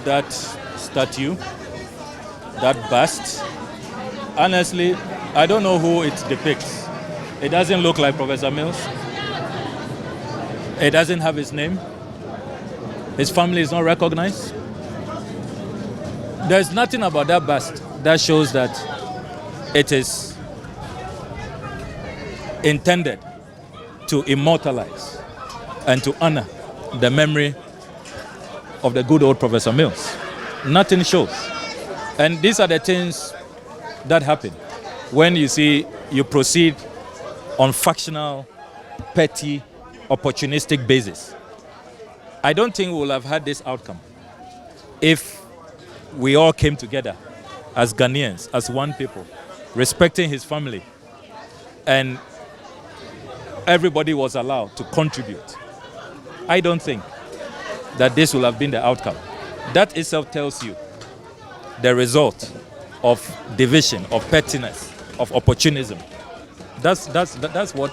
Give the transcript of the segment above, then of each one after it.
that statue, that bust, honestly, I don't know who it depicts. It doesn't look like Professor Mills. It doesn't have his name. His family is not recognized. There's nothing about that bust that shows that it is intended to immortalize and to honor the memory of the good old Professor Mills. Nothing shows. And these are the things that happen when you proceed on factional, petty, opportunistic basis. I don't think we will have had this outcome if we all came together as Ghanaians, as one people, respecting his family, and everybody was allowed to contribute. I don't think that this will have been the outcome. That itself tells you the result of division, of pettiness, of opportunism. That's what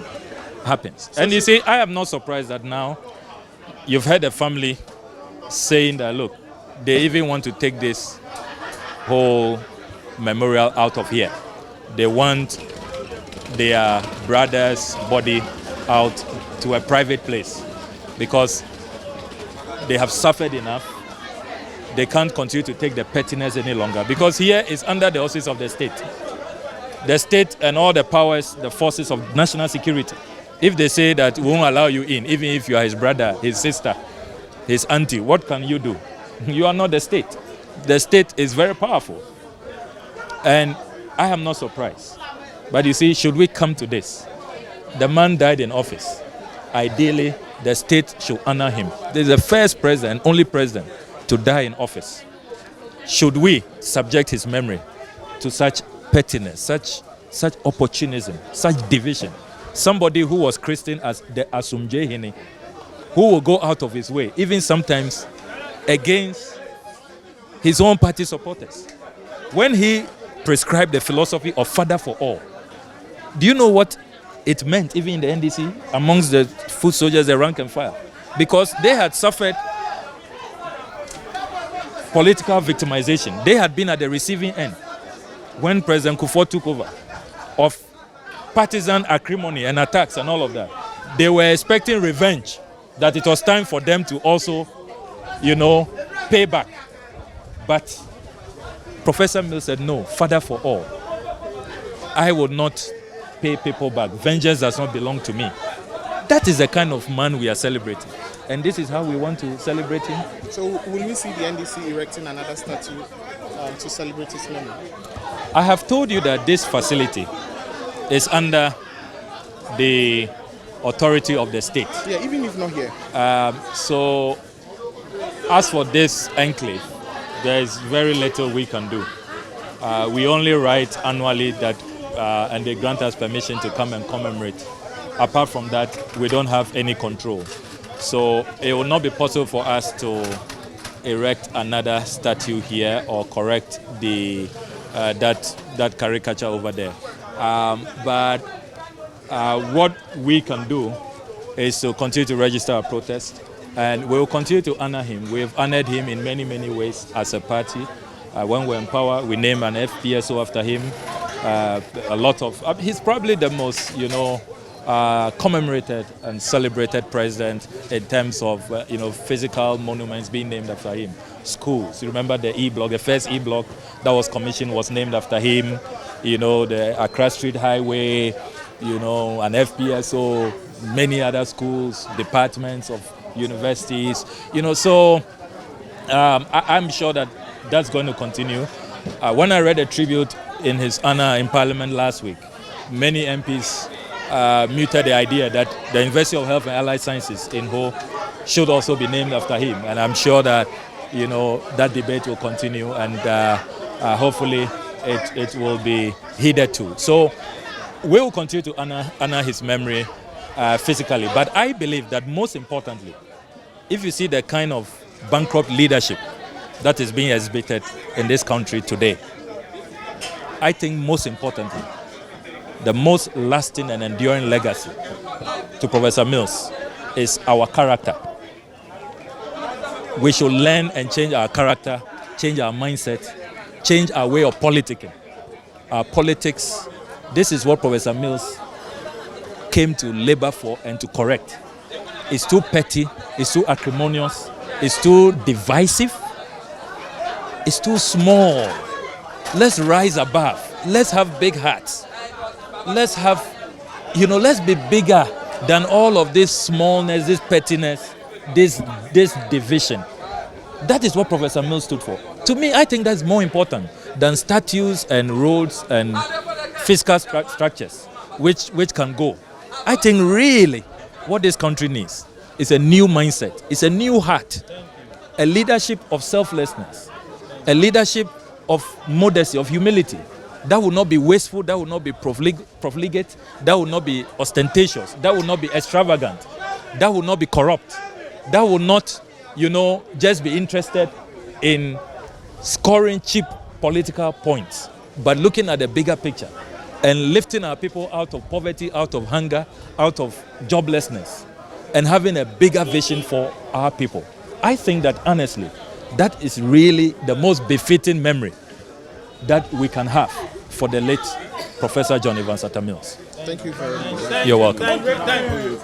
happens. And you see, I am not surprised that now you've heard a family saying that, look, they even want to take this whole memorial out of here. They want their brother's body out to a private place because they have suffered enough. They can't continue to take the pettiness any longer because here is under the auspices of the state. The state and all the powers, the forces of national security. If they say that we won't allow you in, even if you are his brother, his sister, his auntie, what can you do? You are not the state. The state is very powerful. And I am not surprised. But you see, should we come to this? The man died in office. Ideally, the state should honor him. This is the first president, only president, to die in office. Should we subject his memory to such pettiness, such opportunism, such division? Somebody who was christened as the Asumjehini, who will go out of his way, even sometimes against his own party supporters. When he prescribed the philosophy of father for all, do you know what it meant even in the NDC amongst the foot soldiers, the rank and file? Because they had suffered political victimization. They had been at the receiving end when President Kufuor took over of partisan acrimony and attacks and all of that. They were expecting revenge, that it was time for them to also, pay back. But Professor Mills said, no, father for all. I will not pay people back. Vengeance does not belong to me. That is the kind of man we are celebrating. And this is how we want to celebrate him. So will we see the NDC erecting another statue to celebrate his memory? I have told you that this facility is under the authority of the state. Yeah, even if not here. So as for this enclave, there is very little we can do. We only write annually that, and they grant us permission to come and commemorate. Apart from that, we don't have any control. So it will not be possible for us to erect another statue here or correct the that caricature over there. But what we can do is to continue to register our protest, and we will continue to honor him. We have honored him in many, many ways as a party. When we're in power, we name an FPSO after him. He's probably the most, commemorated and celebrated president in terms of, physical monuments being named after him. Schools, you remember the E-block, the first E-block that was commissioned was named after him. The Accra Street Highway, an FPSO, many other schools, departments of universities, so I'm sure that that's going to continue. When I read a tribute in his honor in Parliament last week, many MPs muted the idea that the University of Health and Allied Sciences in Ho should also be named after him. And I'm sure that, that debate will continue, and hopefully it will be heeded to. So we will continue to honor his memory physically. But I believe that most importantly, if you see the kind of bankrupt leadership that is being exhibited in this country today, I think most importantly, the most lasting and enduring legacy to Professor Mills is our character. we should learn and change our character, change our mindset, change our way of politicking. Our politics, this is what Professor Mills came to labor for and to correct. It's too petty, it's too acrimonious, it's too divisive, it's too small. Let's rise above. Let's have big hearts. Let's be bigger than all of this smallness, this pettiness, this division. That is what Professor Mills stood for. To me, I think that's more important than statues and roads and fiscal structures, which can go. I think really what this country needs is a new mindset. It's a new heart, a leadership of selflessness, a leadership of modesty, of humility. That will not be wasteful, that will not be profligate, that will not be ostentatious, that will not be extravagant, that will not be corrupt, that will not, just be interested in scoring cheap political points, but looking at the bigger picture and lifting our people out of poverty, out of hunger, out of joblessness, and having a bigger vision for our people. I think that honestly, that is really the most befitting memory that we can have for the late Professor John Evans Atta Mills. Thank you very much. You're welcome. Thank you.